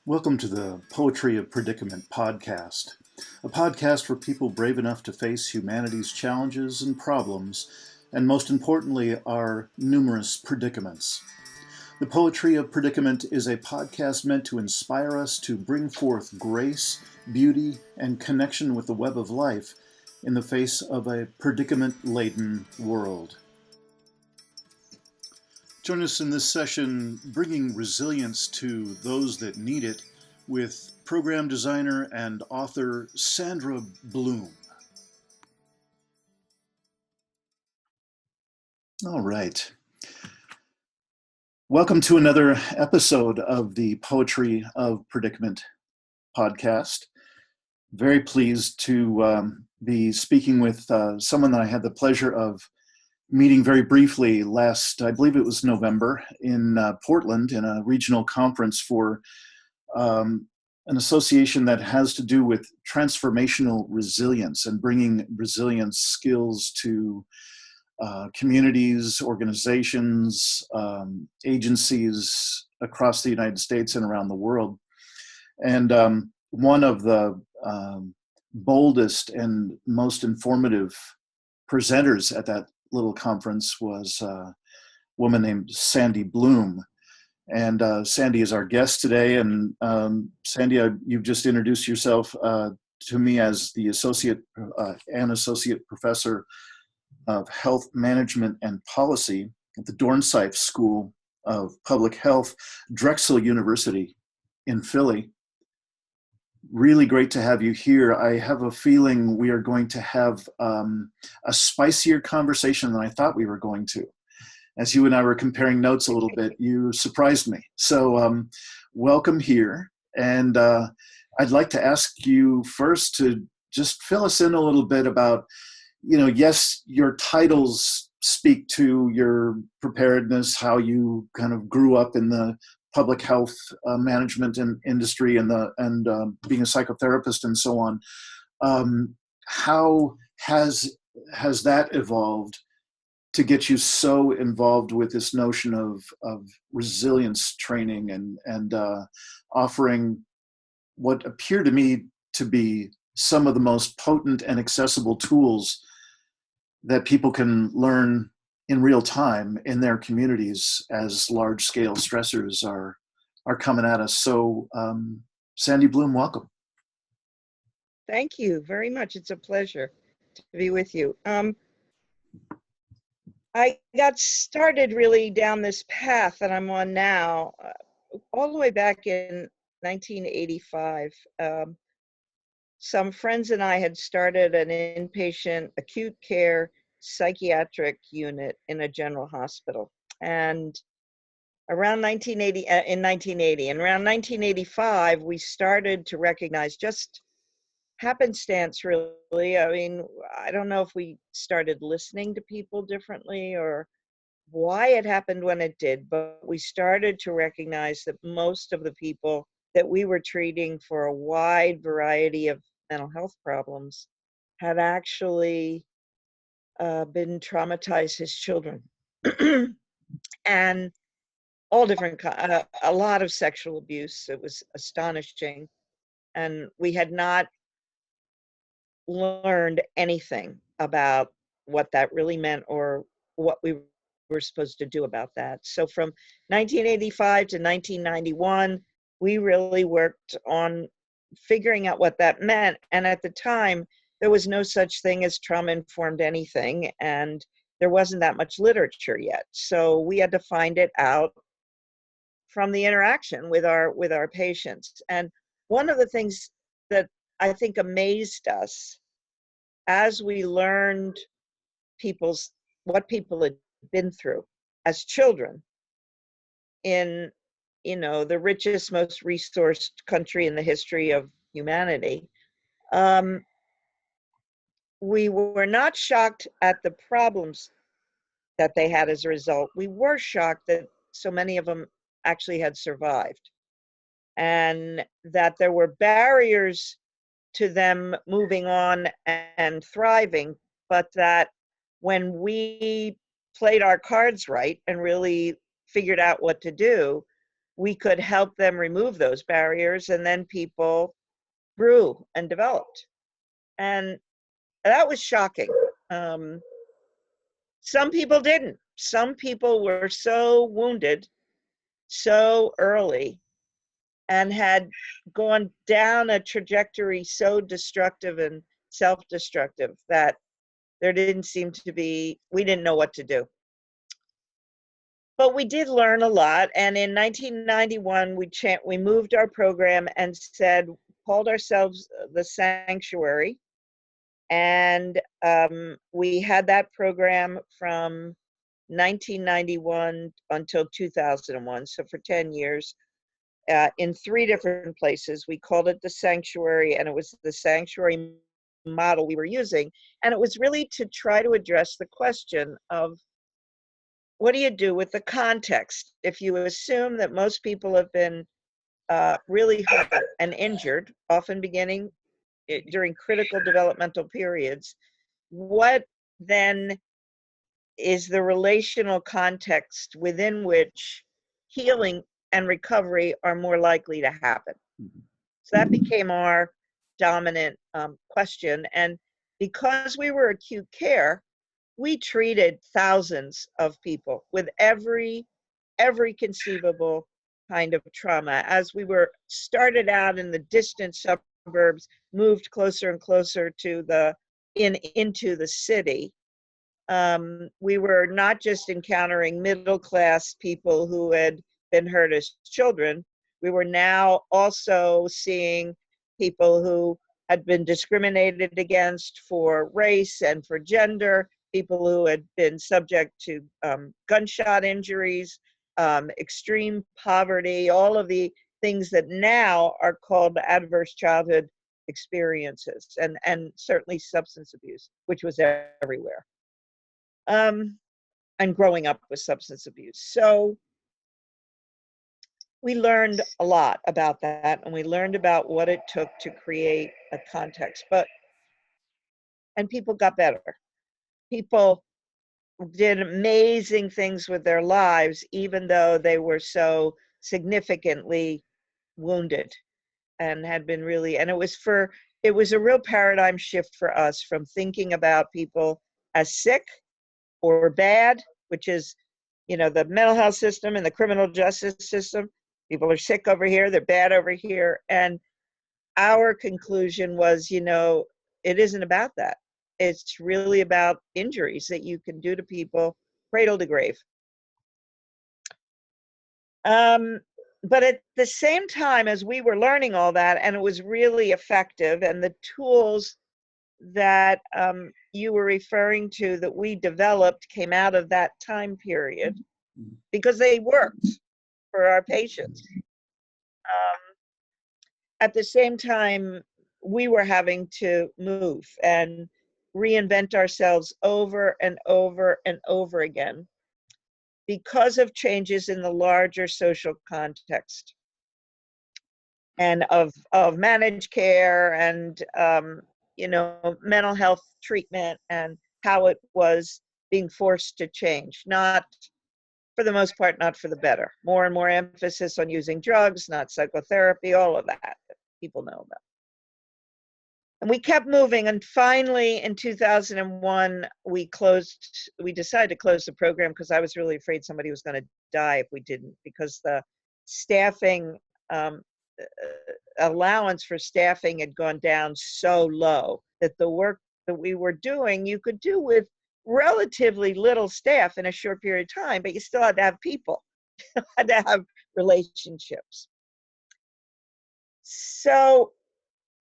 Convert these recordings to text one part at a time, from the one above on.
Welcome to the Poetry of Predicament podcast, a podcast for people brave enough to face humanity's challenges and problems, and most importantly, our numerous predicaments. The Poetry of Predicament is a podcast meant to inspire us to bring forth grace, beauty, and connection with the web of life in the face of a predicament-laden world. Join us in this session, bringing resilience to those that need it, with program designer and author Sandra Bloom. All right. Welcome to another episode of the Poetry of Predicament podcast. Very pleased to be speaking with someone that I had the pleasure of meeting very briefly last, I believe it was November, in Portland in a regional conference for an association that has to do with transformational resilience and bringing resilience skills to communities, organizations, agencies across the United States and around the world. And one of the boldest and most informative presenters at that little conference was a woman named Sandy Bloom. And Sandy is our guest today. And Sandy, you've just introduced yourself to me as the associate professor of health management and policy at the Dornsife School of Public Health, Drexel University in Philly. Really great to have you here. I have a feeling we are going to have a spicier conversation than I thought we were going to. As you and I were comparing notes a little bit, you surprised me. So welcome here. And I'd like to ask you first to just fill us in a little bit about, yes, your titles speak to your preparedness, how you kind of grew up in the public health management and industry and being a psychotherapist and so on. How has that evolved to get you so involved with this notion of resilience training and offering what appear to me to be some of the most potent and accessible tools that people can learn in real time in their communities as large-scale stressors are coming at us. So, Sandy Bloom, welcome. Thank you very much. It's a pleasure to be with you. I got started really down this path that I'm on now, all the way back in 1985. Some friends and I had started an inpatient acute care psychiatric unit in a general hospital. And around 1980, and around 1985, we started to recognize, just happenstance really. I mean, I don't know if we started listening to people differently or why it happened when it did, but we started to recognize that most of the people that we were treating for a wide variety of mental health problems had actually been traumatized as children. And all different, a lot of sexual abuse. It was astonishing. And we had not learned anything about what that really meant or what we were supposed to do about that. So from 1985 to 1991, we really worked on figuring out what that meant. And at the time, there was no such thing as trauma-informed anything, and there wasn't that much literature yet. So we had to find it out from the interaction with our patients. And one of the things that I think amazed us as we learned what people had been through as children in, the richest, most resourced country in the history of humanity, we were not shocked at the problems that they had as a result. We were shocked that so many of them actually had survived, and that there were barriers to them moving on and thriving, but that when we played our cards right and really figured out what to do, we could help them remove those barriers, and then people grew and developed. And that was shocking. Some people didn't. Some people were so wounded so early and had gone down a trajectory so destructive and self-destructive that there didn't seem to be, we didn't know what to do. But we did learn a lot. And in 1991, we moved our program and called ourselves the Sanctuary. And we had that program from 1991 until 2001, so for 10 years, in 3 different places. We called it the Sanctuary, and it was the Sanctuary model we were using. And it was really to try to address the question of, what do you do with the context? If you assume that most people have been really hurt and injured, often beginning during critical developmental periods, what then is the relational context within which healing and recovery are more likely to happen? So that became our dominant question. And because we were acute care, we treated thousands of people with every conceivable kind of trauma. As we were started out in the distant suburbs, moved closer and closer to into the city, we were not just encountering middle class people who had been hurt as children. We were now also seeing people who had been discriminated against for race and for gender, people who had been subject to gunshot injuries, extreme poverty, all of the things that now are called adverse childhood experiences, and certainly substance abuse, which was everywhere. And growing up with substance abuse. So we learned a lot about that, and we learned about what it took to create a context. And people got better. People did amazing things with their lives, even though they were so significantly wounded and had been really, and it was a real paradigm shift for us from thinking about people as sick or bad, which is, the mental health system and the criminal justice system. People are sick over here, they're bad over here. And our conclusion was, it isn't about that. It's really about injuries that you can do to people cradle to grave. But at the same time as we were learning all that, and it was really effective, and the tools that you were referring to that we developed came out of that time period because they worked for our patients. At the same time, we were having to move and reinvent ourselves over and over and over again because of changes in the larger social context and of managed care and mental health treatment, and how it was being forced to change, not for the most part, not for the better. More and more emphasis on using drugs, not psychotherapy, all of that people know about. And we kept moving, and finally in 2001 we decided to close the program because I was really afraid somebody was going to die if we didn't, because the staffing allowance for staffing had gone down so low that the work that we were doing you could do with relatively little staff in a short period of time, but you still had to have people, had to have relationships. So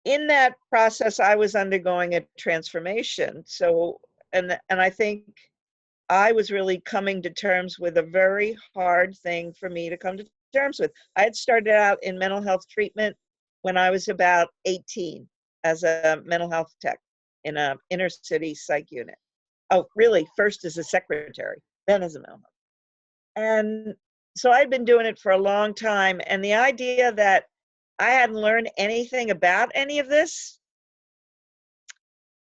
in that process, I was undergoing a transformation. So, and I think I was really coming to terms with a very hard thing for me to come to terms with. I had started out in mental health treatment when I was about 18 as a mental health tech in a inner city psych unit. Oh, really? First as a secretary, then as a mental health. And so I'd been doing it for a long time. And the idea that I hadn't learned anything about any of this,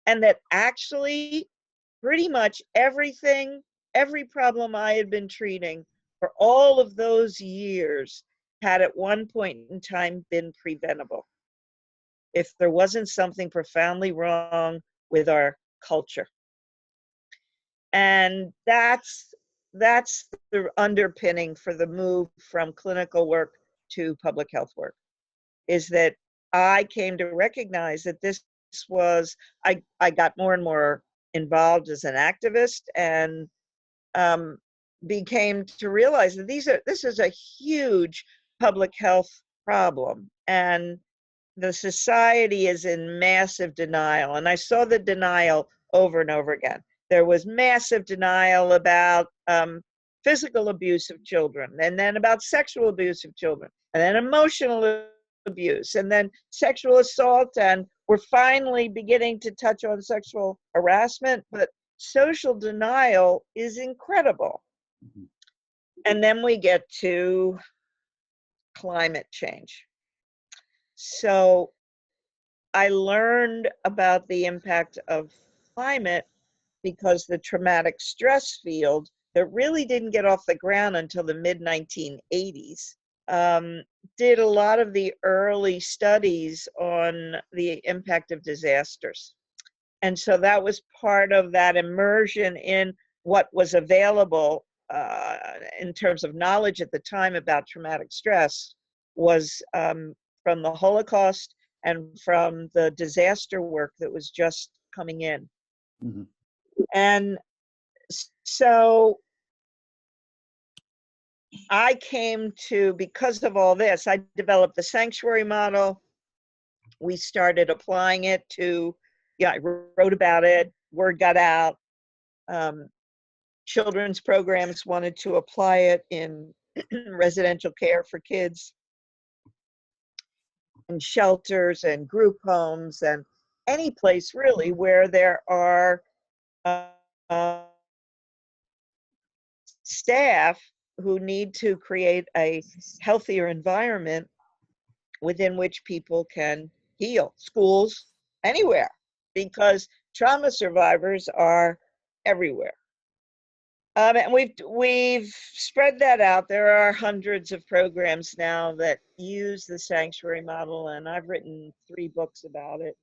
and that actually pretty much every problem I had been treating for all of those years had at one point in time been preventable if there wasn't something profoundly wrong with our culture. And that's the underpinning for the move from clinical work to public health work, is that I came to recognize that this was, I got more and more involved as an activist, and became to realize that this is a huge public health problem, and the society is in massive denial. And I saw the denial over and over again. There was massive denial about physical abuse of children, and then about sexual abuse of children, and then emotional abuse, and then sexual assault, and we're finally beginning to touch on sexual harassment, but social denial is incredible. And then we get to climate change. So I learned about the impact of climate because the traumatic stress field that really didn't get off the ground until the mid 1980s did a lot of the early studies on the impact of disasters. And so that was part of that immersion in what was available in terms of knowledge at the time about traumatic stress was from the Holocaust and from the disaster work that was just coming in. Mm-hmm. And so I came to, because of all this, I developed the sanctuary model. We started applying it to, I wrote about it, word got out. Children's programs wanted to apply it in residential care for kids, and shelters and group homes, and any place really where there are staff who need to create a healthier environment within which people can heal. Schools, anywhere, because trauma survivors are everywhere. And we've spread that out. There are hundreds of programs now that use the sanctuary model, and I've written 3 books about it,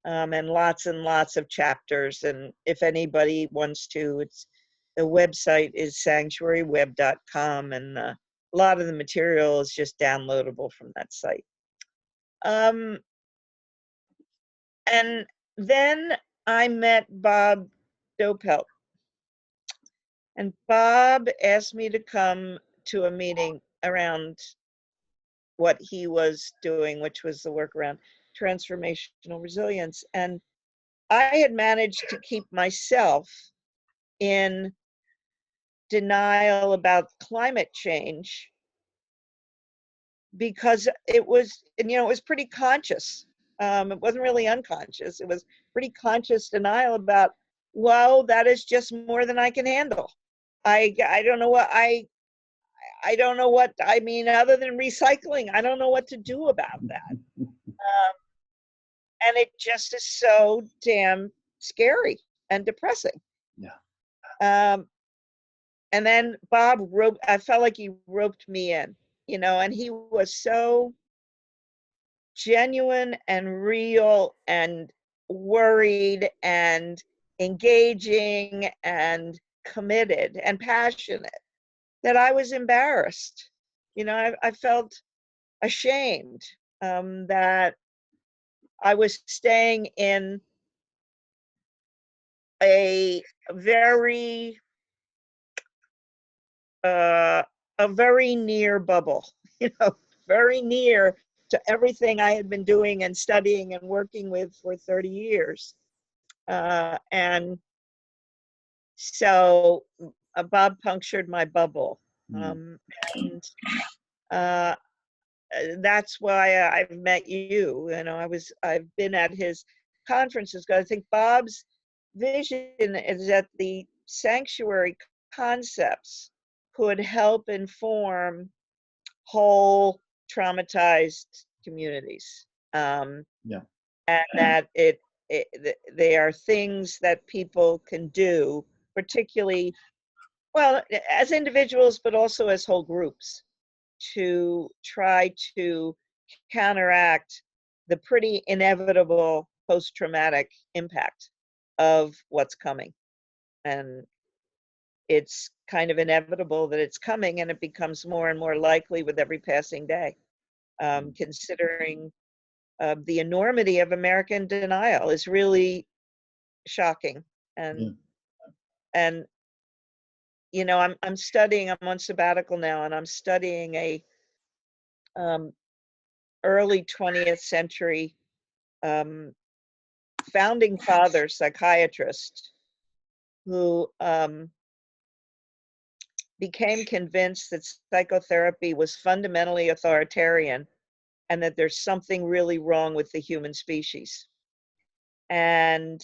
and lots of chapters. And if anybody wants to, the website is sanctuaryweb.com, and a lot of the material is just downloadable from that site. And then I met Bob Dopelt. And Bob asked me to come to a meeting around what he was doing, which was the work around transformational resilience. And I had managed to keep myself in denial about climate change because it was, and it was pretty conscious. It wasn't really unconscious. It was pretty conscious denial about, well, that is just more than I can handle. I don't know what I don't know what, I mean, other than recycling, I don't know what to do about that. And it just is so damn scary and depressing. Yeah. And then Bob I felt like he roped me in, and he was so genuine and real and worried and engaging and committed and passionate that I was embarrassed. I felt ashamed that I was staying in a very near bubble, very near to everything I had been doing and studying and working with for 30 years. And so Bob punctured my bubble. And that's why I've met you. I've been at his conferences because I think Bob's vision is that the sanctuary concepts could help inform whole traumatized communities. And that they are things that people can do, particularly, well, as individuals, but also as whole groups. to try to counteract the pretty inevitable post-traumatic impact of what's coming. And it's kind of inevitable that it's coming, and it becomes more and more likely with every passing day, considering the enormity of American denial is really shocking. Yeah. And you know, I'm studying. I'm on sabbatical now, and I'm studying a um, early 20th century um, founding father psychiatrist who became convinced that psychotherapy was fundamentally authoritarian and that there's something really wrong with the human species. And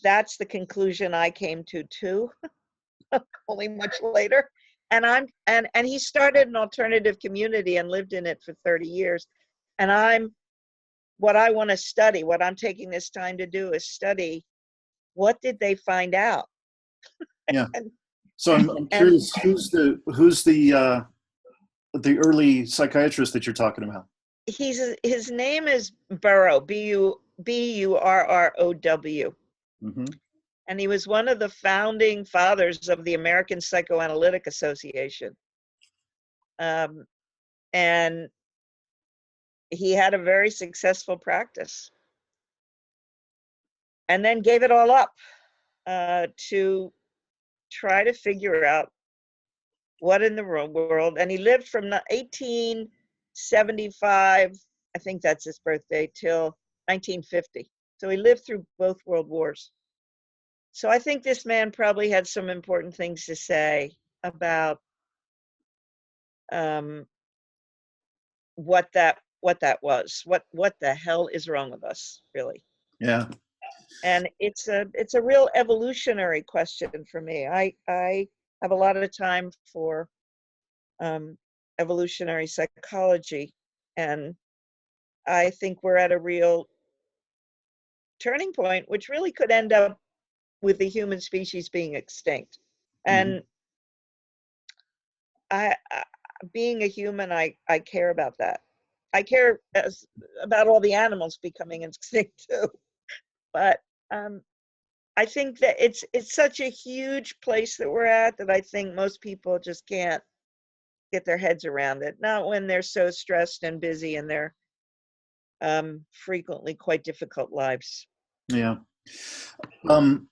that's the conclusion I came to too, only much later. And he started an alternative community and lived in it for 30 years. And what I want to study, what I'm taking this time to do is study what did they find out? Yeah. And So I'm and curious, who's the early psychiatrist that you're talking about? his name is Burrow, Burrow, Hmm. and he was one of the founding fathers of the American Psychoanalytic Association. Um, and he had a very successful practice, and then gave it all up to try to figure out what in the world. And he lived from 1875, I think that's his birthday, till 1950. So he lived through both world wars. So I think this man probably had some important things to say about um, what that was, what the hell is wrong with us, really. Yeah. And it's a real evolutionary question for me. I have a lot of time for um, evolutionary psychology, and I think we're at a real turning point, which really could end up with the human species being extinct. Hmm. And I being a human, I care about that. I care about all the animals becoming extinct too. But um, I think that it's such a huge place that we're at that I think most people just can't get their heads around it. Not when they're so stressed and busy in their frequently quite difficult lives. Yeah.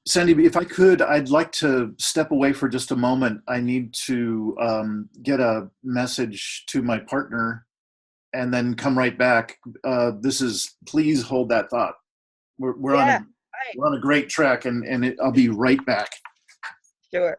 Sandy, if I could, I'd like to step away for just a moment. I need to get a message to my partner and then come right back. Please hold that thought. We're on a Yeah, right. we're on a great track, and I'll be right back. Sure.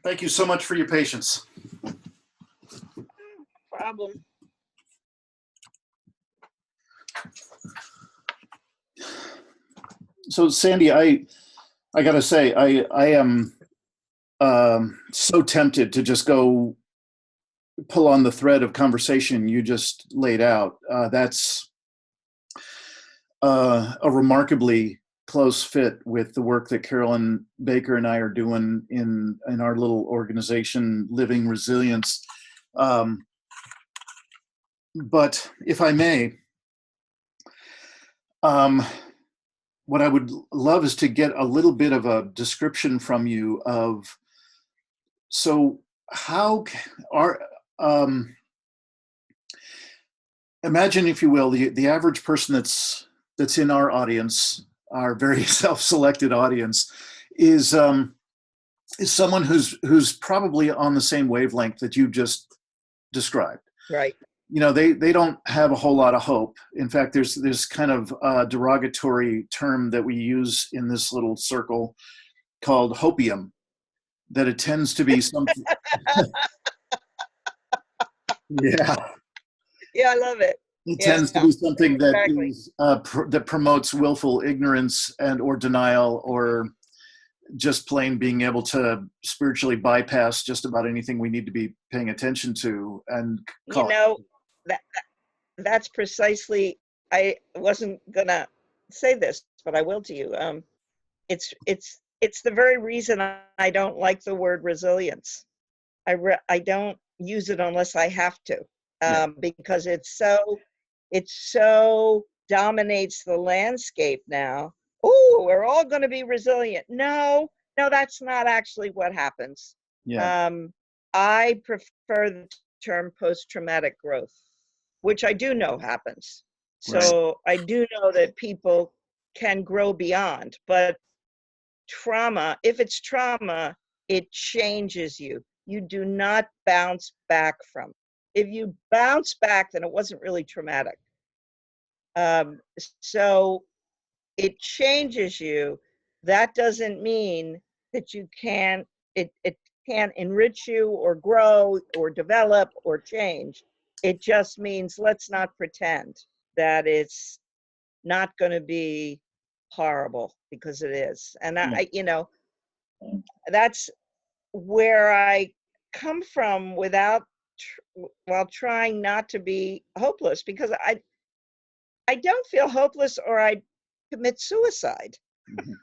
Thank you so much for your patience. Problem. So, Sandy, I gotta say, I am so tempted to just go pull on the thread of conversation you just laid out. That's a remarkably close fit with the work that Carolyn Baker and I are doing in our little organization, Living Resilience. But if I may, what I would love is to get a little bit of a description from you of, so how are, imagine, if you will, the average person that's in our audience, our very self-selected audience, is someone who's probably on the same wavelength that you just described. Right. You know, they don't have a whole lot of hope. In fact, there's kind of a derogatory term that we use in this little circle called hopium, that it tends to be something. Yeah, Yeah, I love it. it Yeah, tends to be something that exactly. is that promotes willful ignorance and or denial, or just plain being able to spiritually bypass just about anything we need to be paying attention to and You call it. know, that that's precisely, I wasn't gonna say this, but I will to you. It's the very reason I don't like the word resilience. I don't use it unless I have to, Yeah, because it so dominates the landscape now. Oh, we're all going to be resilient. No, no, that's not actually what happens. yeah, Um, I prefer the term post-traumatic growth, which I do know happens. right, So I do know that people can grow beyond, but trauma, if it's trauma, it changes you. You do not bounce back from. If you bounce back, then it wasn't really traumatic. Um, so it changes you. That doesn't mean that you can't, it can't enrich you or grow or develop or change. It just means let's not pretend that it's not going to be horrible, because it is. And yeah, that's where I come from, while trying not to be hopeless, because I don't feel hopeless or I'd commit suicide. mhm,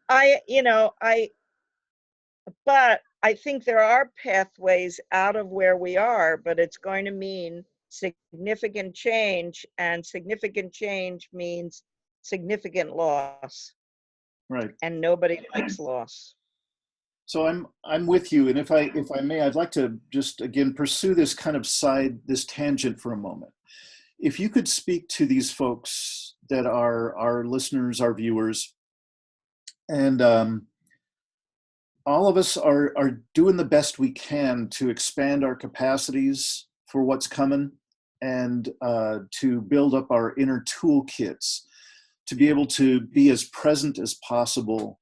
I you know I but I think there are pathways out of where we are, but it's going to mean significant change, and significant change means significant loss, right. and nobody likes loss. So I'm with you, and if I may, I'd like to just again pursue this kind of this tangent for a moment. If you could speak to these folks that are our listeners, our viewers, and all of us are doing the best we can to expand our capacities for what's coming, and to build up our inner toolkits to be able to be as present as possible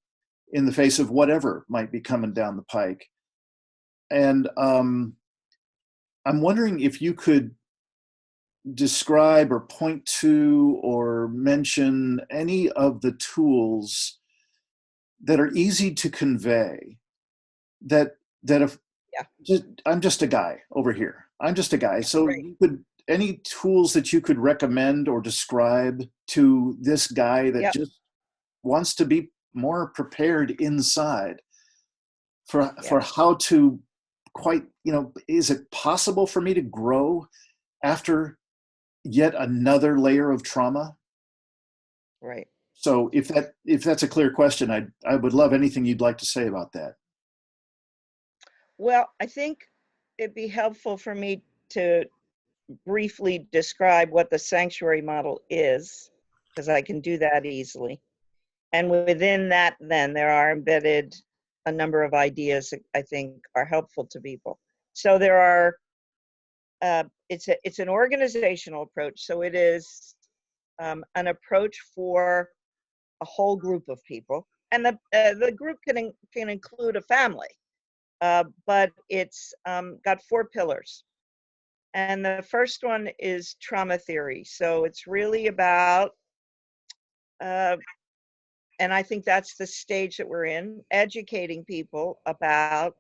in the face of whatever might be coming down the pike. And I'm wondering if you could describe or point to or mention any of the tools that are easy to convey, that if Yeah, I'm just a guy over here. I'm just a guy. So right. you could, any tools that you could recommend or describe to this guy that Yep. just wants to be more prepared inside Yeah. for how to quite, is it possible for me to grow after yet another layer of trauma? Right. So if that's a clear question, I would love anything you'd like to say about that. Well, I think it'd be helpful for me to briefly describe what the sanctuary model is, because I can do that easily. And within that, then there are embedded a number of ideas that I think are helpful to people. So there are, it's an organizational approach. So it is an approach for a whole group of people, and the group can include a family. but it's got 4 pillars. And the first one is trauma theory. So it's really about, and I think that's the stage that we're in, educating people about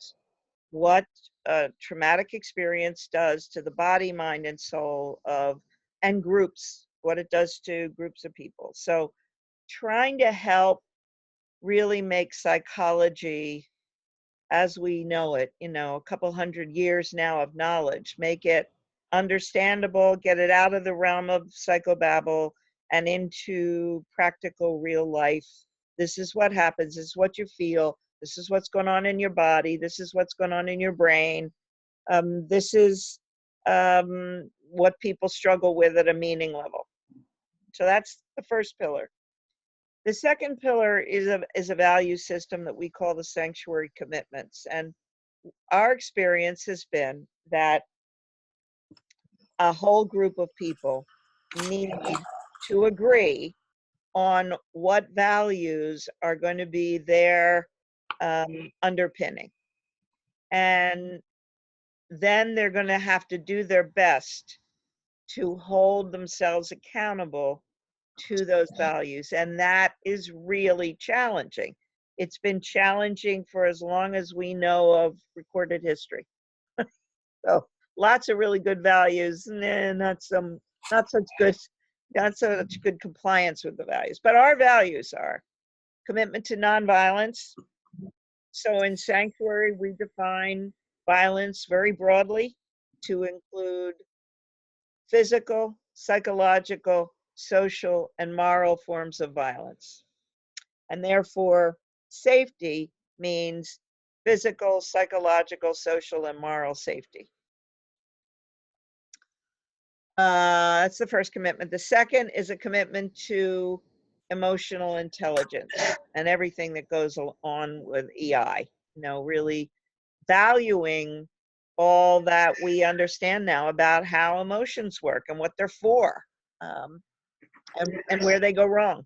what a traumatic experience does to the body, mind, and soul of, and groups, what it does to groups of people. So trying to help really make psychology as we know it, a couple hundred years now of knowledge, make it understandable, get it out of the realm of psychobabble and into practical real life. This is what happens, this is what you feel, this is what's going on in your body, this is what's going on in your brain. This is what people struggle with at a meaning level. So that's the first pillar. The second pillar is a value system that we call the sanctuary commitments. And our experience has been that a whole group of people need to agree on what values are going to be their underpinning. And then they're going to have to do their best to hold themselves accountable to those values. And that is really challenging. It's been challenging for as long as we know of recorded history. So lots of really good values, and not such good compliance with the values. But our values are commitment to nonviolence. So in Sanctuary, we define violence very broadly to include physical, psychological, social, and moral forms of violence. And therefore, safety means physical, psychological, social, and moral safety. That's the first commitment. The second is a commitment to emotional intelligence and everything that goes on with EI. Really valuing all that we understand now about how emotions work and what they're for, and where they go wrong.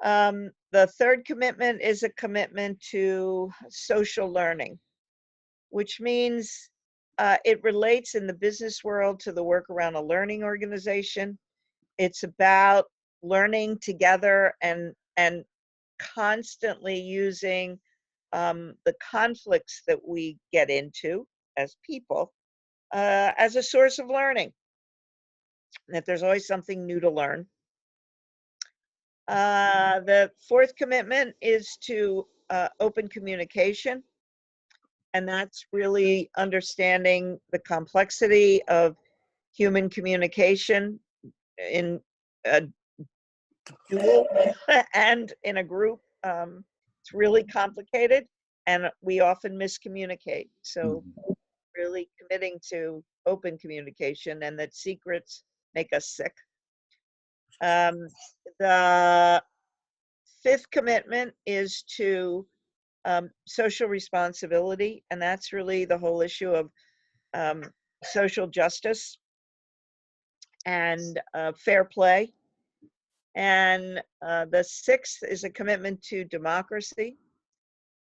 The third commitment is a commitment to social learning, which means it relates in the business world to the work around a learning organization. It's about learning together and constantly using the conflicts that we get into as people as a source of learning. That there's always something new to learn. The fourth commitment is to open communication. And that's really understanding the complexity of human communication in a dual and in a group. It's really complicated and we often miscommunicate. So really committing to open communication and that secrets make us sick. The fifth commitment is to social responsibility, and that's really the whole issue of social justice and fair play. And the sixth is a commitment to democracy,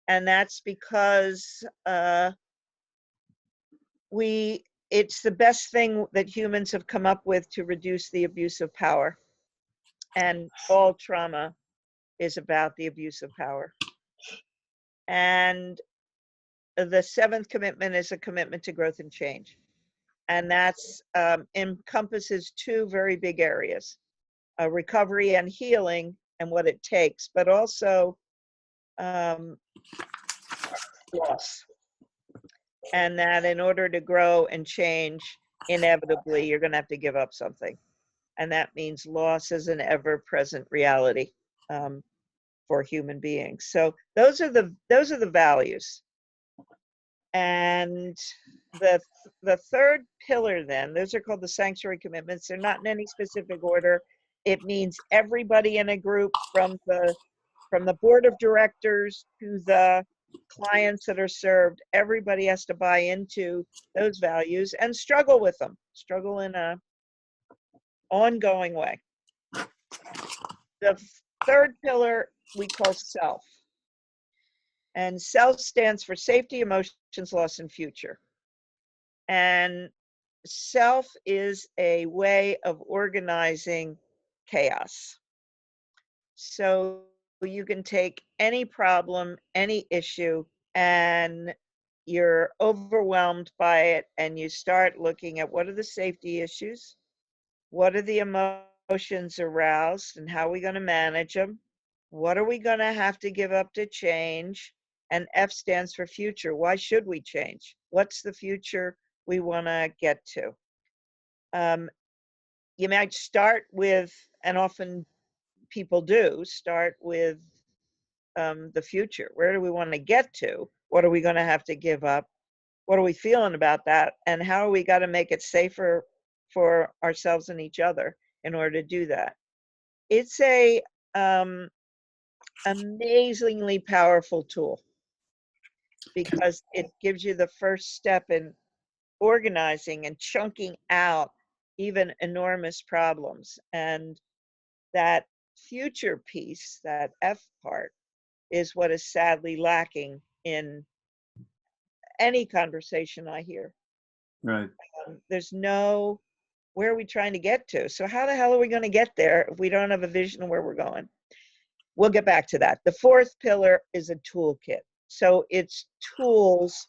and that's because it's the best thing that humans have come up with to reduce the abuse of power. And all trauma is about the abuse of power. And the seventh commitment is a commitment to growth and change. And that's encompasses two very big areas, recovery and healing and what it takes, but also loss. And that in order to grow and change, inevitably, you're going to have to give up something. And that means loss is an ever-present reality for human beings. So those are the values. And the third pillar, then, those are called the sanctuary commitments. They're not in any specific order. It means everybody in a group, from the board of directors to the clients that are served, everybody has to buy into those values and struggle with them, struggle in a ongoing way. The third pillar we call self. And SELF stands for safety, emotions, loss, and future. And self is a way of organizing chaos. So you can take any problem, any issue, and you're overwhelmed by it, and you start looking at what are the safety issues, what are the emotions aroused, and how are we going to manage them, what are we going to have to give up to change, and F stands for future. Why should we change? What's the future we want to get to? You might start with, and often people do start with, the future. Where do we want to get to? What are we going to have to give up? What are we feeling about that? And how are we got to make it safer for ourselves and each other in order to do that? It's a amazingly powerful tool because it gives you the first step in organizing and chunking out even enormous problems. And that future piece, that F part, is what is sadly lacking in any conversation I hear. Right. There's no, where are we trying to get to? So how the hell are we going to get there if we don't have a vision of where we're going? We'll get back to that. The fourth pillar is a toolkit. So it's tools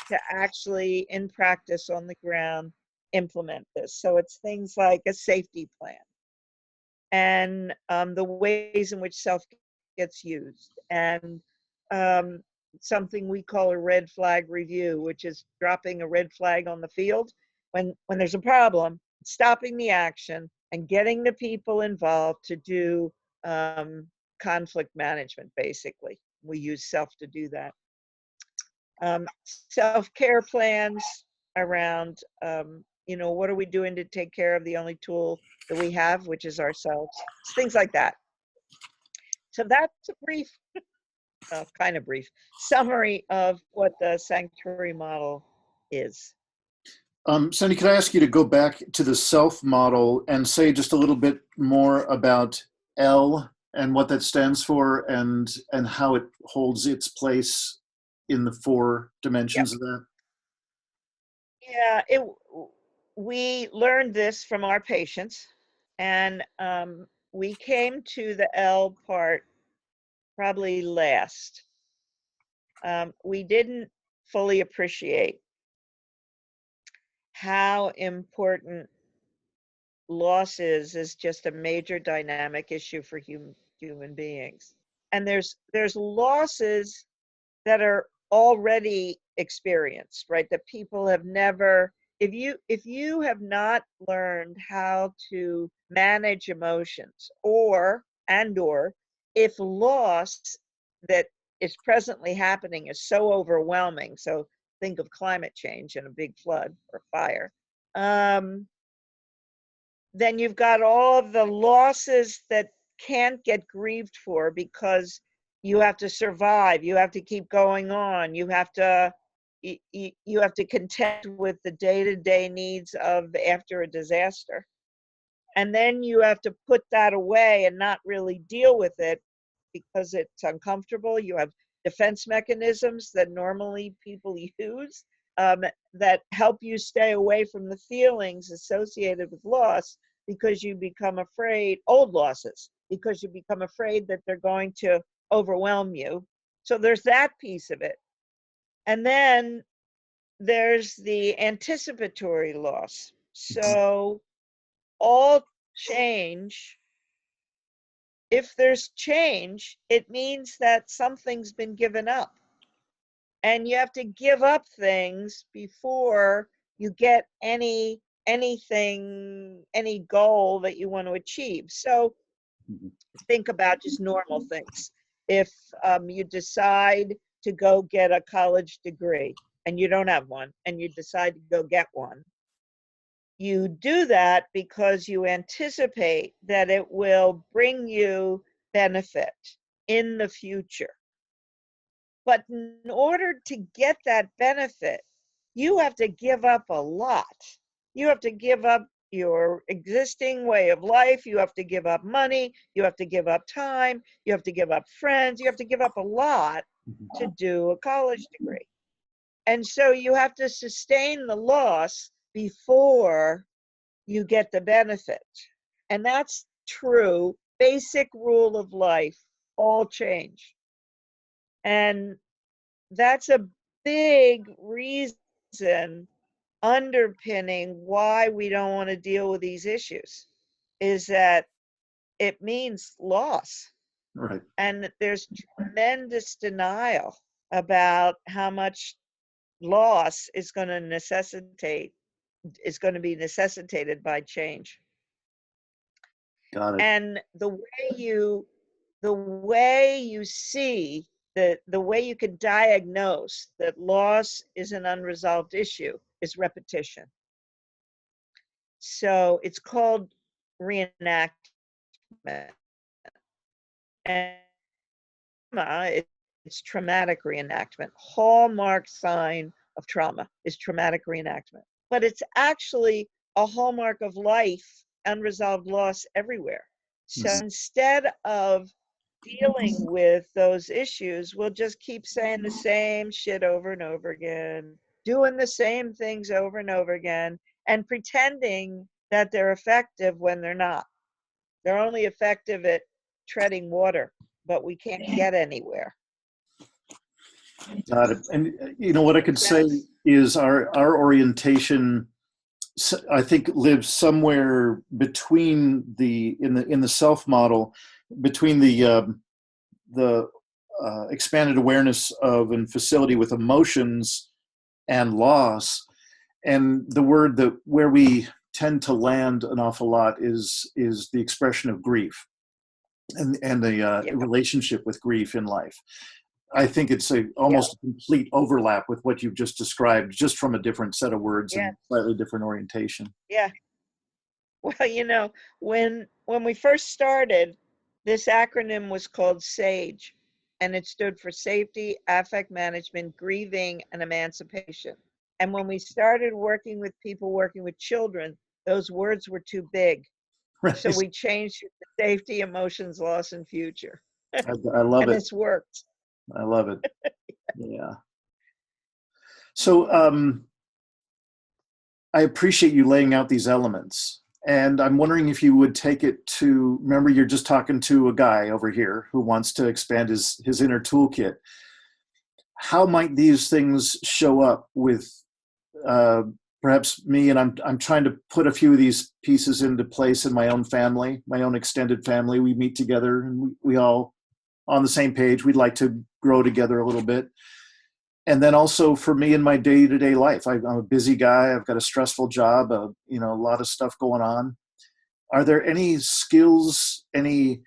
to actually, in practice on the ground, implement this. So it's things like a safety plan and the ways in which self gets used, and um, something we call a red flag review, which is dropping a red flag on the field when there's a problem, stopping the action and getting the people involved to do conflict management. Basically, we use self to do that. Self-care plans around, what are we doing to take care of the only tool that we have, which is ourselves, things like that. So that's a brief, kind of brief summary of what the sanctuary model is. Sandy, can I ask you to go back to the self model and say just a little bit more about L and what that stands for, and how it holds its place in the four dimensions of that? Yeah, we learned this from our patients, and we came to the L part probably last. We didn't fully appreciate how important loss is just a major dynamic issue for human beings. And there's losses that are already experienced, right? That people have never, if you have not learned how to manage emotions, or if loss that is presently happening is so overwhelming, so think of climate change and a big flood or fire, then you've got all of the losses that can't get grieved for because you have to survive, you have to keep going on, you have to contend with the day-to-day needs of after a disaster, and then you have to put that away and not really deal with it because it's uncomfortable. You have defense mechanisms that normally people use, that help you stay away from the feelings associated with loss, because you become afraid, old losses, because you become afraid that they're going to overwhelm you. So there's that piece of it. And then there's the anticipatory loss. So all change, if there's change, it means that something's been given up. And you have to give up things before you get anything, any goal that you want to achieve. So think about just normal things. If you decide to go get a college degree and you don't have one, and you decide to go get one, you do that because you anticipate that it will bring you benefit in the future. But in order to get that benefit, you have to give up a lot. You have to give up your existing way of life. You have to give up money, you have to give up time, you have to give up friends, you have to give up a lot to do a college degree. And so you have to sustain the loss before you get the benefit. And that's true, basic rule of life, all change. And that's a big reason underpinning why we don't want to deal with these issues, is that it means loss. Right. And there's tremendous denial about how much loss is going to be necessitated by change. Got it. And the way you see the way you can diagnose that loss is an unresolved issue is repetition. So it's called reenactment. And it's traumatic reenactment. Hallmark sign of trauma is traumatic reenactment. But it's actually a hallmark of life, unresolved loss everywhere. So instead of dealing with those issues, we'll just keep saying the same shit over and over again, doing the same things over and over again, and pretending that they're effective when they're not. They're only effective at treading water, but we can't get anywhere. Got it. And you know what I could say is our orientation, I think, lives somewhere between in the self model, between the expanded awareness of and facility with emotions and loss, and the word that where we tend to land an awful lot is the expression of grief and the relationship with grief in life. I think it's almost a complete overlap with what you've just described, just from a different set of words and slightly different orientation. Yeah. Well, you know, when we first started, this acronym was called SAGE, and it stood for Safety, Affect Management, Grieving, and Emancipation. And when we started working with people working with children, those words were too big. Right. So we changed it to Safety, Emotions, Loss, and Future. I love it. And it's worked. I love it. Yeah. So I appreciate you laying out these elements. And I'm wondering if you would take it to, remember, you're just talking to a guy over here who wants to expand his inner toolkit. How might these things show up with perhaps me? And I'm trying to put a few of these pieces into place in my own family, my own extended family. We meet together and we all on the same page. We'd like to grow together a little bit. And then also for me in my day-to-day life, I'm a busy guy. I've got a stressful job, a lot of stuff going on. Are there any skills, any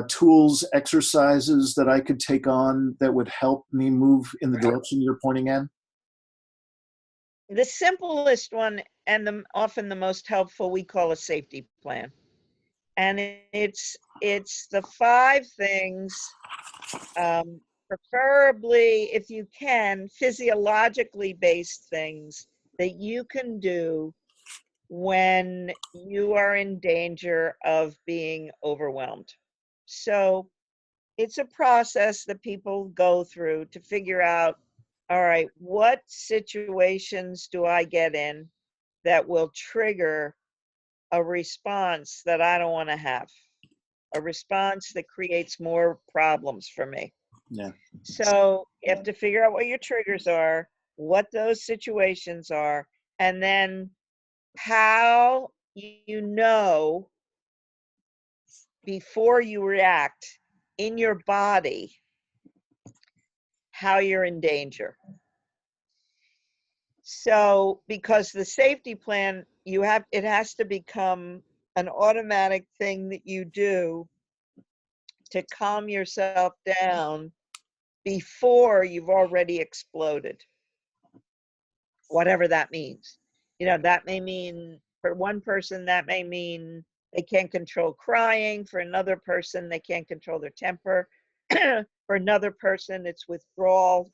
tools, exercises that I could take on that would help me move in the direction you're pointing in? The simplest one and often the most helpful, we call a safety plan. And it's the 5 things, preferably, if you can, physiologically based things that you can do when you are in danger of being overwhelmed. So it's a process that people go through to figure out, all right, what situations do I get in that will trigger a response that I don't want to have, a response that creates more problems for me. Yeah. So you have to figure out what your triggers are, what those situations are, and then how you know before you react in your body how you're in danger. So because the safety plan, it has to become an automatic thing that you do to calm yourself down before you've already exploded, whatever that means. That may mean, for one person, that may mean they can't control crying. For another person, they can't control their temper. For another person, it's withdrawal.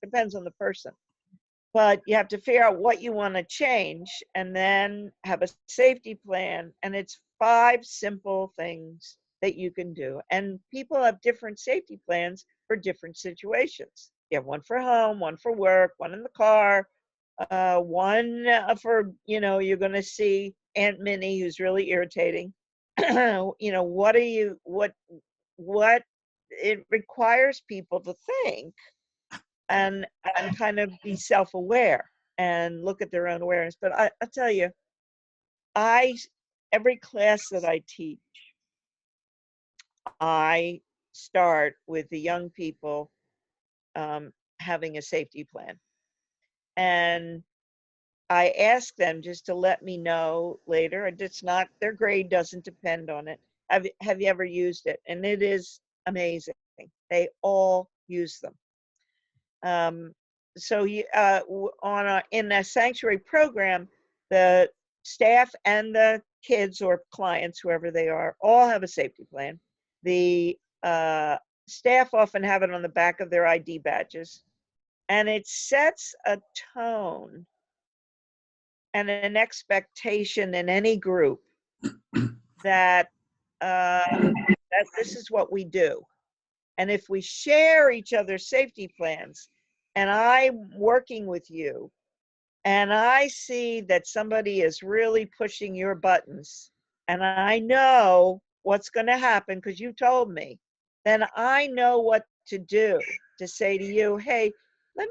Depends on the person. but you have to figure out what you want to change and then have a safety plan. And it's 5 simple things that you can do. And people have different safety plans for different situations. You have one for home, one for work, one in the car, one for, you're going to see Aunt Minnie, who's really irritating. What it requires people to think and kind of be self-aware and look at their own awareness. But I'll tell you, I every class that I teach, I start with the young people having a safety plan, and I ask them just to let me know later. And it's not their grade doesn't depend on it. Have you ever used it? And it is amazing. They all use them. So in a sanctuary program, the staff and the kids or clients, whoever they are, all have a safety plan. The staff often have it on the back of their ID badges, and it sets a tone and an expectation in any group that that this is what we do. And if we share each other's safety plans, and I'm working with you, and I see that somebody is really pushing your buttons, and I know what's going to happen because you told me, then I know what to do to say to you, hey, why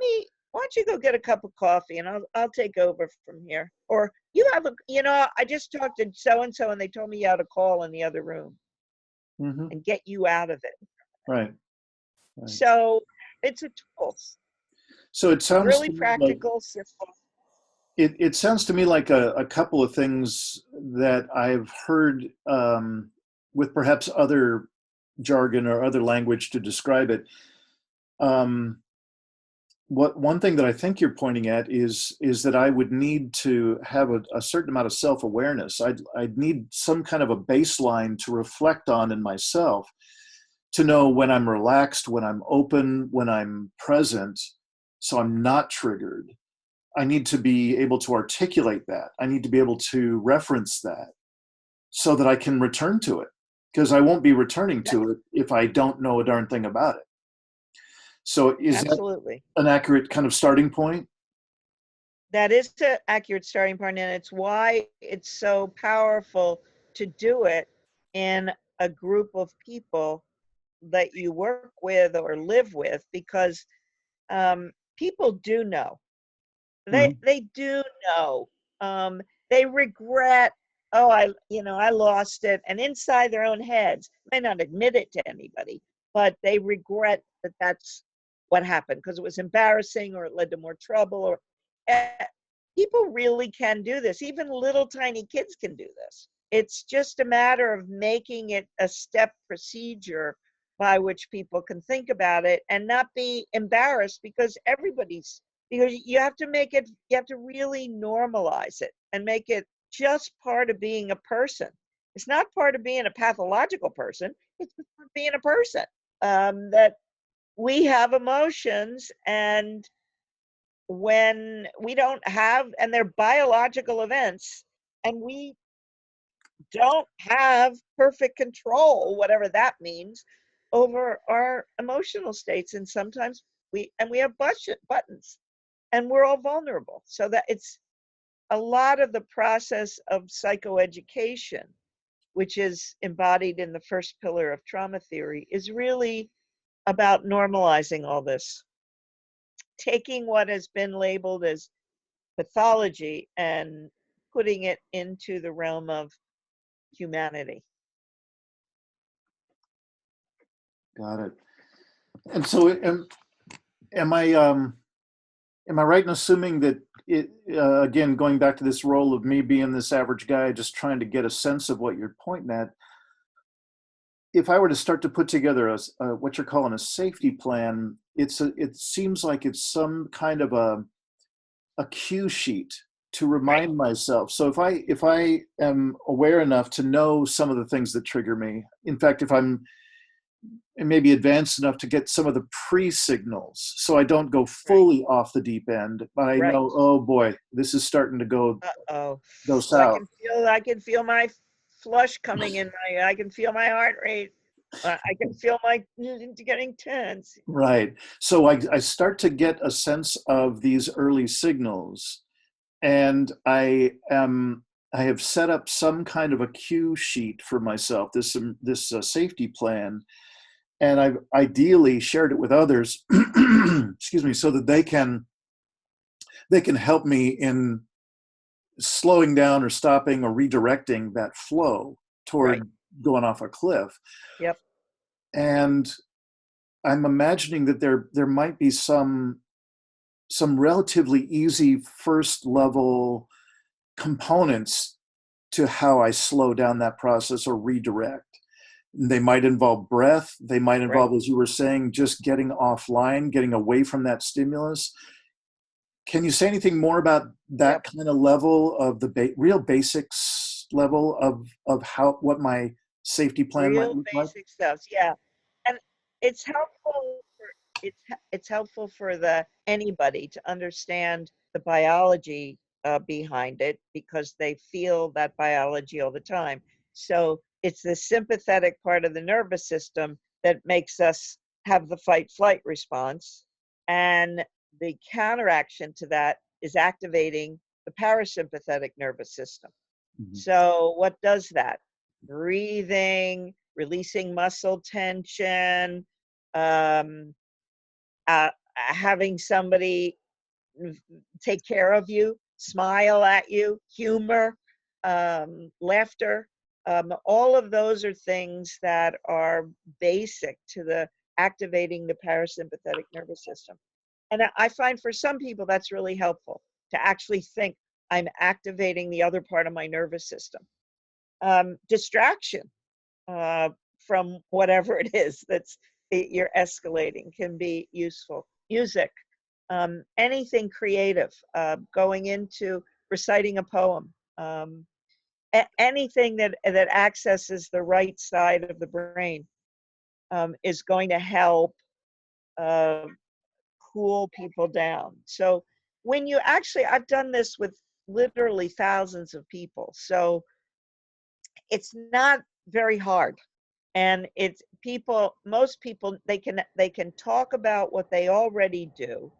don't you go get a cup of coffee and I'll take over from here. Or I just talked to so and so and they told me you had a call in the other room Mm-hmm. and get you out of it. Right. So it's a tool. So it sounds really practical, simple. It sounds to me like a couple of things that I've heard with perhaps other jargon or other language to describe it. One thing that I think you're pointing at is that I would need to have a certain amount of self-awareness. I'd need some kind of a baseline to reflect on in myself, to know when I'm relaxed, when I'm open, when I'm present, so I'm not triggered. I need to be able to articulate that. I need to be able to reference that so that I can return to it, because I won't be returning to it if I don't know a darn thing about it. So is Absolutely. that an accurate kind of starting point? That is an accurate starting point, and it's why it's so powerful to do it in a group of people that you work with or live with, because people do know. They do know. They regret, oh, I lost it, and inside their own heads, may not admit it to anybody, but they regret that that's what happened because it was embarrassing or it led to more trouble. Or people really can do this. Even little tiny kids can do this. It's just a matter of making it a step procedure by which people can think about it and not be embarrassed, because you have to really normalize it and make it just part of being a person. It's not part of being a pathological person. It's part of being a person. That we have emotions, and when we don't have, and they're biological events, and we don't have perfect control, whatever that means, over our emotional states. And sometimes we have buttons, and we're all vulnerable. So that it's a lot of the process of psychoeducation, which is embodied in the first pillar of trauma theory, is really about normalizing all this, taking what has been labeled as pathology and putting it into the realm of humanity. Got it. And so am I right in assuming that again, going back to this role of me being this average guy, just trying to get a sense of what you're pointing at, if I were to start to put together what you're calling a safety plan, it seems like it's some kind of a cue sheet to remind myself. So if I am aware enough to know some of the things that trigger me, in fact, if I'm maybe advanced enough to get some of the pre-signals, so I don't go Right. fully off the deep end, but I Right. know, oh boy, this is starting to Uh-oh. go Oh, south. I can feel my flush coming in I can feel my heart rate. I can feel my getting tense. Right. So I start to get a sense of these early signals, and I have set up some kind of a cue sheet for myself, this safety plan, and I've ideally shared it with others, excuse me, so that they can help me in slowing down or stopping or redirecting that flow Right. toward going off a cliff. Yep. And I'm imagining that there might be some relatively easy first level components to how I slow down that process or redirect. They might involve breath. They might Right. involve, as you were saying, just getting offline, getting away from that stimulus. Can you say anything more about that Yep. kind of level of the real basics level of how what my safety plan might Real look like? basic stuff. Yeah. And it's helpful for it's helpful for the anybody to understand the biology behind it because they feel that biology all the time. So it's the sympathetic part of the nervous system that makes us have the fight flight response, and the counteraction to that is activating the parasympathetic nervous system. Mhm. So what does that? Breathing, releasing muscle tension, um, having somebody take care of you, smile at you, humor, laughter. All of those are things that are basic to the activating the parasympathetic nervous system. And I find for some people that's really helpful to actually think I'm activating the other part of my nervous system. Distraction from whatever it is you're escalating can be useful. Music, anything creative, going into reciting a poem, anything that accesses the right side of the brain is going to help uh, cool people down. So when you actually, I've done this with literally thousands of people, so it's not very hard. And it's people, most people, they can talk about what they already do,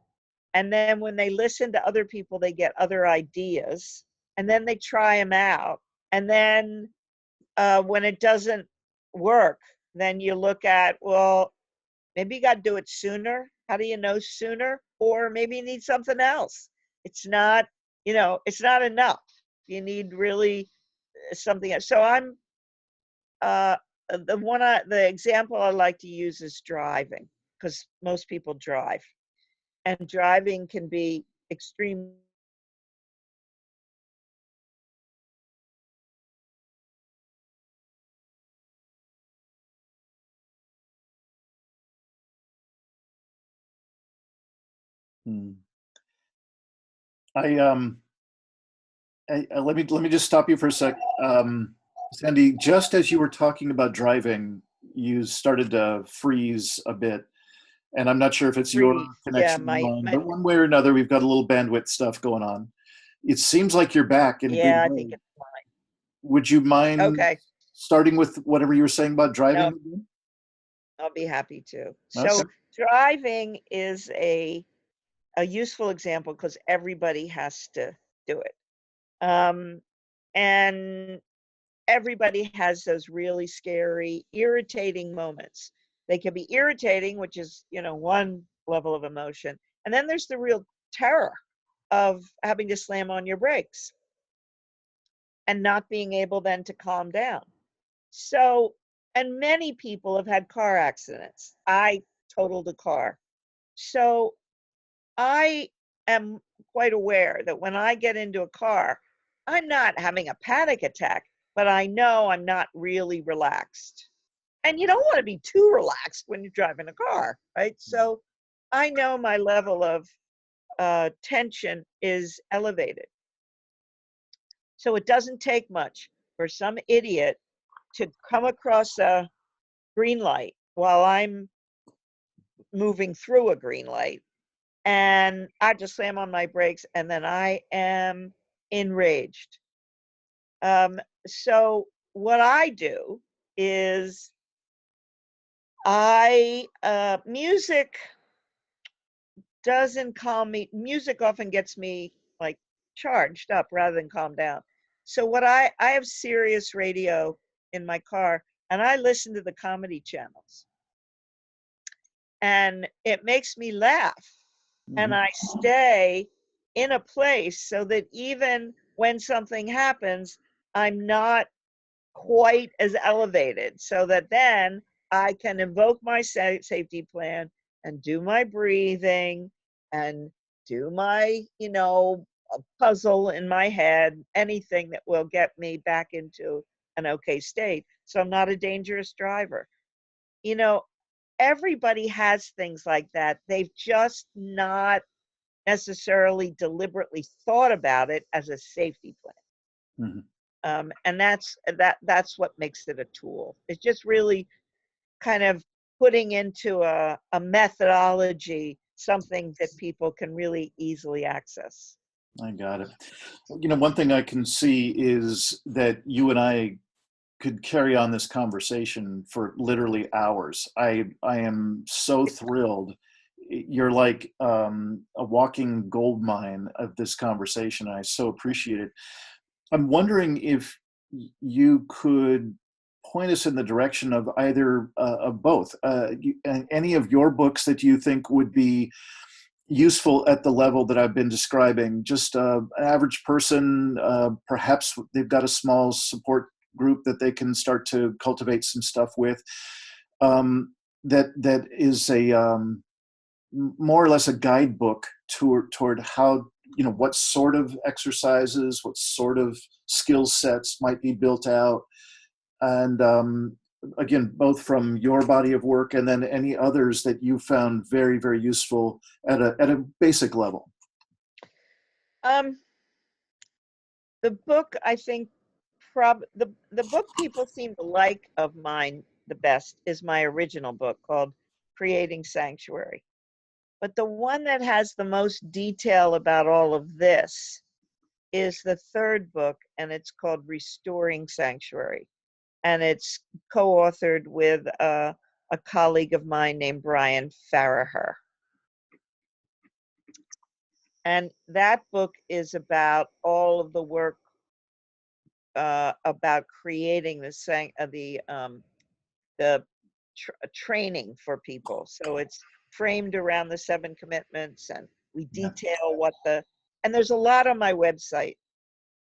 and then when they listen to other people they get other ideas, and then they try them out, and then when it doesn't work, then you look at, well, maybe you got to do it sooner. How do you know sooner? Or maybe you need something else. It's not, it's not enough. You need really something else. So I'm uh, the example I like to use is driving, because most people drive, and driving can be extreme. Hmm. I let me just stop you for a sec. Sandy, just as you were talking about driving, you started to freeze a bit, and I'm not sure if it's your Freeze. Yeah, connection or mine, my but one way or another, we've got a little bandwidth stuff going on. It seems like you're back in a good yeah, I think way. it's mine. Would you mind Okay. starting with whatever you were saying about driving No, again? I'll be happy to. Okay. So driving is a useful example because everybody has to do it. Um, and everybody has those really scary, irritating moments. They can be irritating, which is, one level of emotion. And then there's the real terror of having to slam on your brakes and not being able then to calm down. So, and many people have had car accidents. I totaled a car. So I am quite aware that when I get into a car, I'm not having a panic attack, but I know I'm not really relaxed. And you don't want to be too relaxed when you're driving a car, right? So I know my level of tension is elevated. So it doesn't take much for some idiot to come across a green light while I'm moving through a green light, and I just slam on my brakes, and then I am enraged. So what I do is music doesn't calm me. Music often gets me like charged up rather than calm down. So what I have Sirius radio in my car, and I listen to the comedy channels, and it makes me laugh, and Mhm. I stay in a place so that even when something happens, I'm not quite as elevated, so that then I can invoke my safety plan and do my breathing and do my, a puzzle in my head, anything that will get me back into an okay state. So I'm not a dangerous driver. You know, everybody has things like that. They've just not necessarily deliberately thought about it as a safety plan. Mhm. And that's what makes it a tool. It's just really kind of putting into a methodology something that people can really easily access. I got it. One thing I can see is that you and I could carry on this conversation for literally hours. I am so thrilled. You're like a walking gold mine of this conversation. I so appreciate it. I'm wondering if you could point us in the direction of either of both. Any of your books that you think would be useful at the level that I've been describing. Just an average person, perhaps they've got a small support group that they can start to cultivate some stuff with. That is a more or less a guidebook toward how, what sort of exercises, what sort of skill sets might be built out, and again, both from your body of work and then any others that you found very, very useful at a basic level. Um, the book, I think, the book people seem to like of mine the best is my original book called Creating Sanctuary. But the one that has the most detail about all of this is the third book, and it's called Restoring Sanctuary. And it's co-authored with a colleague of mine named Brian Farraher. And that book is about all of the work about creating the training for people. So it's framed around the 7 commitments, and we Yeah. detail and there's a lot on my website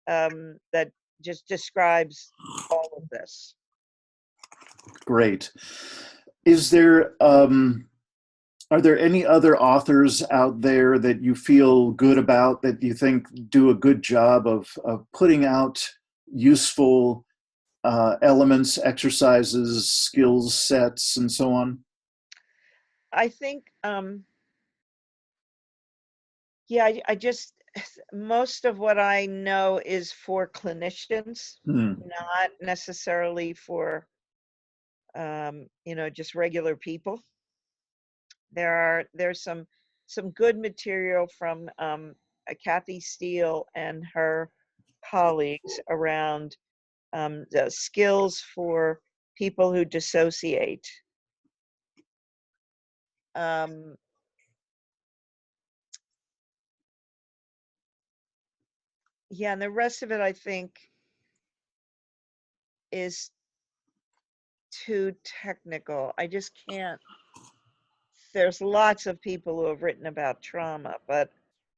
that just describes all of this. Great. Is there are there any other authors out there that you feel good about, that you think do a good job of putting out useful elements, exercises, skills sets, and so on? I think, yeah, I just, most of what I know is for clinicians, Hmm. not necessarily for, just regular people. There's some good material from Kathy Steele and her colleagues around the skills for people who dissociate. Um, yeah, and the rest of it, I think, is too technical. I just can't. There's lots of people who have written about trauma, but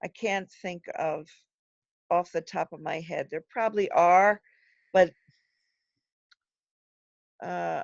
I can't think of off the top of my head. There probably are, but uh,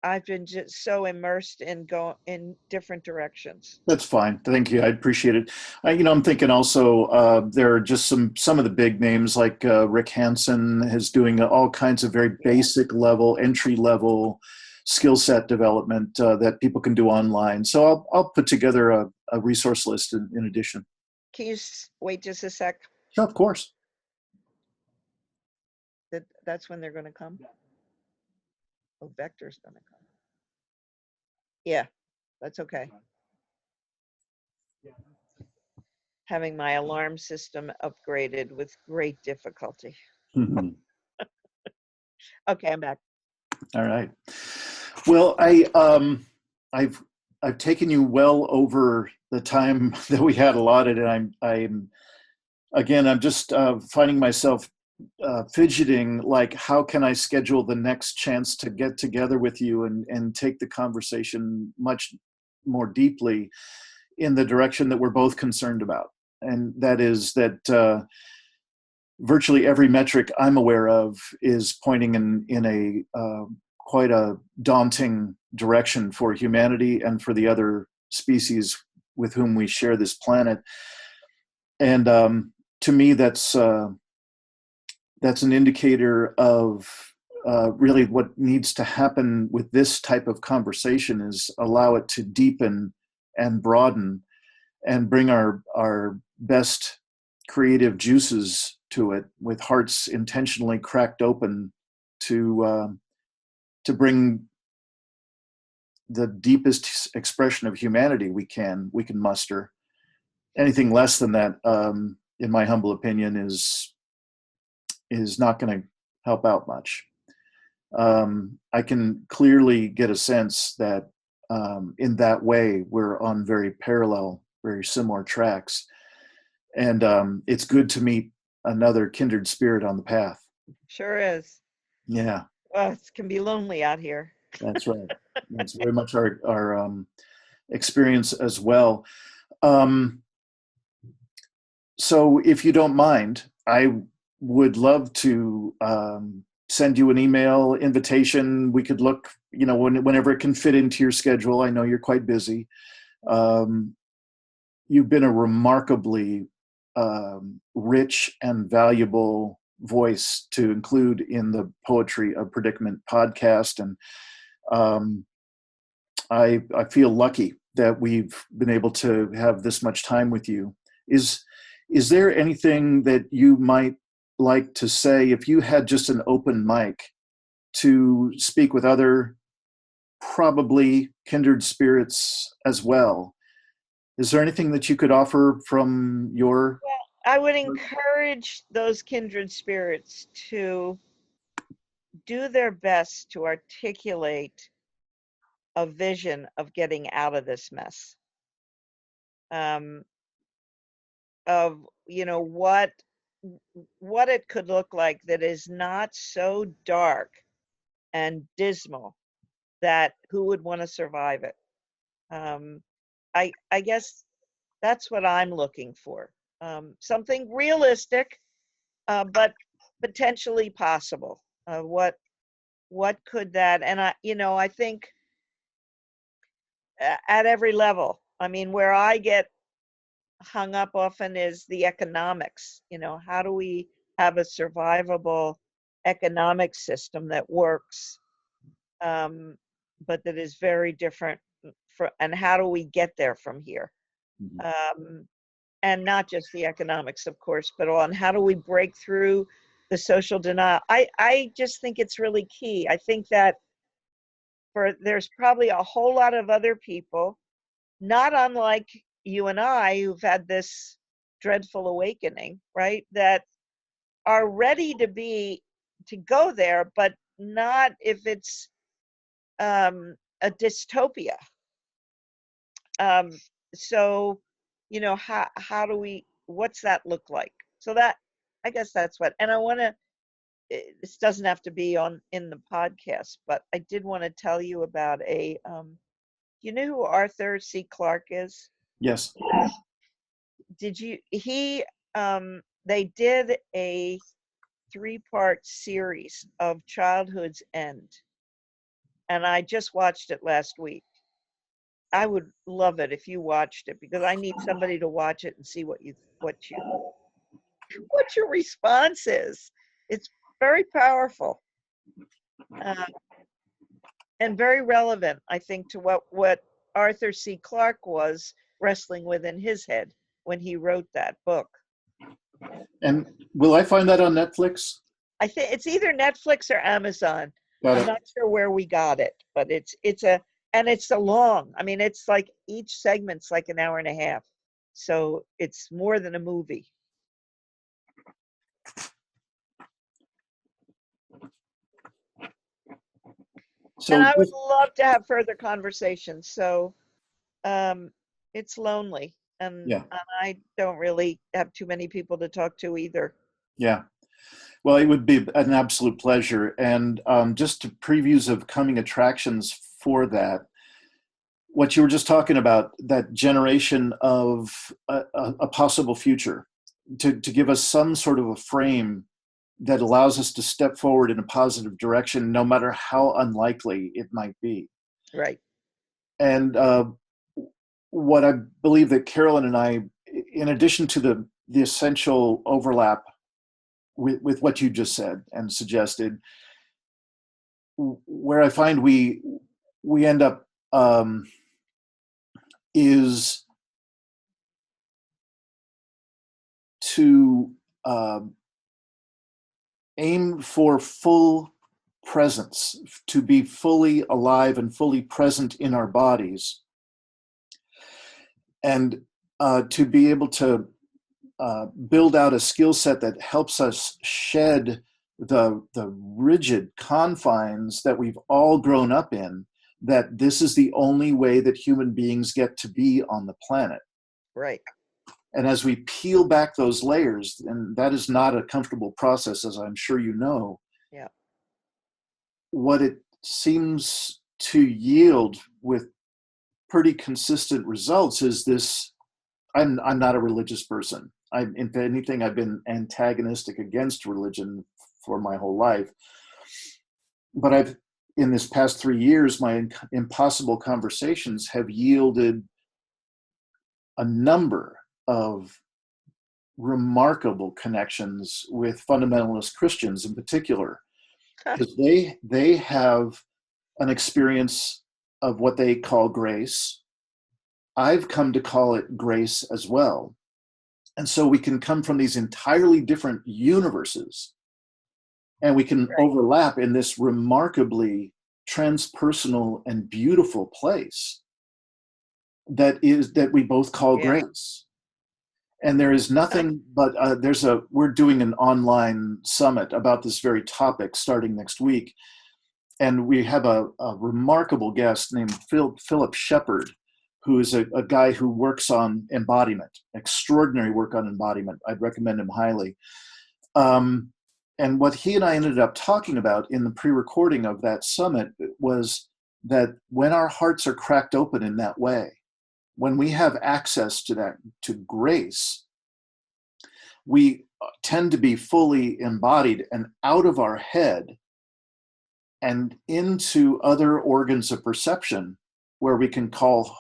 I've been just so immersed in in different directions. That's fine. Thank you. I appreciate it. I'm thinking also there are just some of the big names like Rick Hansen is doing all kinds of very basic level, entry level skill set development that people can do online. So I'll put together a resource list in addition. Can you wait just a sec? Sure, of course. That's when they're going to come. Oh, Vector's going to come. Yeah, that's okay. Having my alarm system upgraded with great difficulty. Mhm. Okay, I'm back. All right. Well, I've I've taken you well over the time that we had allotted, and I'm just finding myself fidgeting, like, how can I schedule the next chance to get together with you and take the conversation much more deeply in the direction that we're both concerned about, and that is that virtually every metric I'm aware of is pointing in a quite a daunting direction for humanity and for the other species with whom we share this planet. And to me, that's an indicator of really what needs to happen with this type of conversation is allow it to deepen and broaden and bring our best creative juices to it, with hearts intentionally cracked open to bring the deepest expression of humanity we can muster. Anything less than that, in my humble opinion, is not going to help out much. I can clearly get a sense that in that way we're on very parallel, very similar tracks, and it's good to meet another kindred spirit on the path. Sure is. Yeah, Oh, it can be lonely out here. that's right. That's very much our experience as well. Um, so, if you don't mind, I would love to send you an email invitation. We could look, whenever it can fit into your schedule. I know you're quite busy. Um, you've been a remarkably rich and valuable voice to include in the Poetry of Predicament podcast, and I feel lucky that we've been able to have this much time with you. Is there anything that you might like to say if you had just an open mic to speak with other probably kindred spirits as well? Is there anything that you could offer from your? Well, I would encourage those kindred spirits to do their best to articulate a vision of getting out of this mess. Um, of what it could look like that is not so dark and dismal that who would want to survive it. um, I guess that's what I'm looking for. Something realistic, but potentially possible. What could that? And I think at every level. I mean, where I get hung up often is the economics. How do we have a survivable economic system that works, um, but that is very different and how do we get there from here? Mhm. And not just the economics, of course, but on how do we break through the social denial. I just think it's really key. I think that there's probably a whole lot of other people, not unlike you and I, who've had this dreadful awakening, right? That are ready to go there, but not if it's a dystopia. Um, so, how do what's that look like? So I guess that's what, and I want to, this doesn't have to be in the podcast, but I did want to tell you about you know who Arthur C. Clarke is? Yes. They did a 3-part series of Childhood's End, and I just watched it last week. I would love it if you watched it, because I need somebody to watch it and see what your response is. It's very powerful, uh, and very relevant, I think, to what Arthur C. Clarke was wrestling with in his head when he wrote that book. And will I find that on Netflix? I think it's either Netflix or Amazon. Got I'm it. not sure where we got it, but it's And it's a long, I mean, it's like each segment's like an hour and a half. So it's more than a movie. And So I would love to have further conversations. So it's lonely, yeah, and I don't really have too many people to talk to either. yeah. Well, it would be an absolute pleasure. And just to previews of coming attractions for that, what you were just talking about, that generation of a possible future, to give us some sort of a frame that allows us to step forward in a positive direction, no matter how unlikely it might be. Right. And what I believe that Carolyn and I, in addition to the essential overlap with what you just said and suggested, where I find we end up is to aim for full presence, to be fully alive and fully present in our bodies, and to be able to build out a skill set that helps us shed the rigid confines that we've all grown up in, that this is the only way that human beings get to be on the planet. Right. And as we peel back those layers, and that is not a comfortable process, as I'm sure you know, Yeah. what it seems to yield with pretty consistent results is this. I'm not a religious person. If anything, I've been antagonistic against religion for my whole life. But in this past 3 years, my impossible conversations have yielded a number of remarkable connections with fundamentalist Christians in particular, because they have an experience of what they call grace. I've come to call it grace as well. And so we can come from these entirely different universes, and we can overlap in this remarkably transpersonal and beautiful place that we both call grace. And there is nothing but we're doing an online summit about this very topic starting next week. And we have a remarkable guest named Philip Shepard, who is a guy who works on embodiment, extraordinary work on embodiment. I'd recommend him highly. And what he and I ended up talking about in the pre-recording of that summit was that when our hearts are cracked open in that way, when we have access to that, to grace, we tend to be fully embodied and out of our head and into other organs of perception where we can call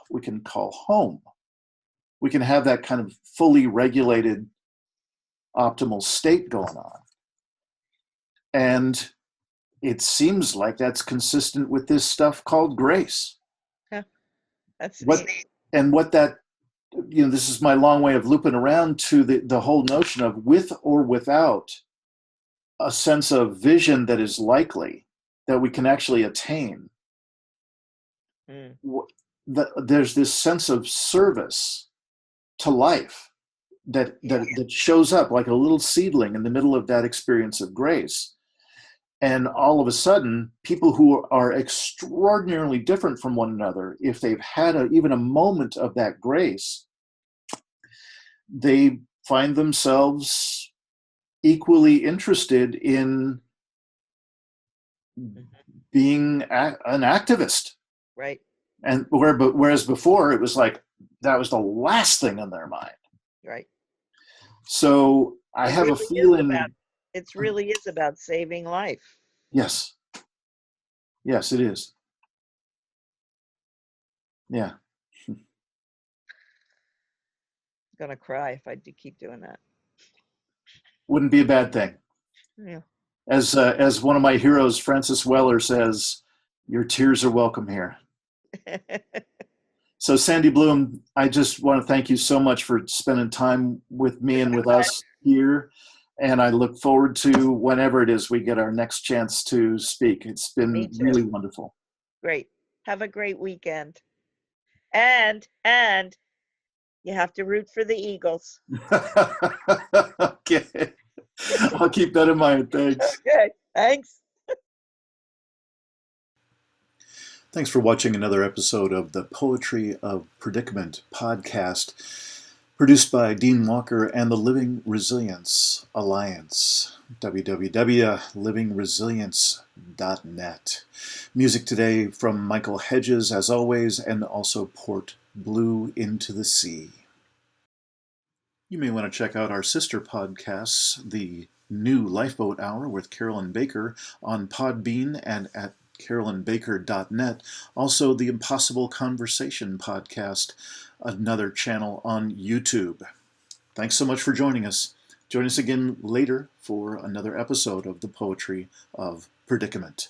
home. We can have that kind of fully regulated optimal state going on. And it seems like that's consistent with this stuff called grace. Yeah, that's what that, this is my long way of looping around to the whole notion of, with or without a sense of vision that is likely, that we can actually attain. There's this sense of service to life that shows up like a little seedling in the middle of that experience of grace. And all of a sudden, people who are extraordinarily different from one another, if they've had even a moment of that grace, they find themselves equally interested in being an activist. Right. And whereas before it was like that was the last thing on their mind. Right. So I have a feeling it really is about saving life. Yes. Yes, it is. Yeah. I'm gonna cry if I keep doing that. Wouldn't be a bad thing. Yeah. As one of my heroes, Francis Weller, says, your tears are welcome here. So Sandy Bloom, I just want to thank you so much for spending time with me and with us here. And I look forward to whenever it is we get our next chance to speak. It's been really wonderful. Great. Have a great weekend. And you have to root for the Eagles. Okay. I'll keep that in mind. Thanks. Okay, thanks. Thanks for watching another episode of the Poetry of Predicament podcast, produced by Dean Walker and the Living Resilience Alliance, www.livingresilience.net. Music today from Michael Hedges, as always, and also Port Blue Into the Sea. You may want to check out our sister podcasts, the new Lifeboat Hour with Carolyn Baker on Podbean and at carolynbaker.net. Also, the Impossible Conversation podcast, another channel on YouTube. Thanks so much for joining us. Join us again later for another episode of the Poetry of Predicament.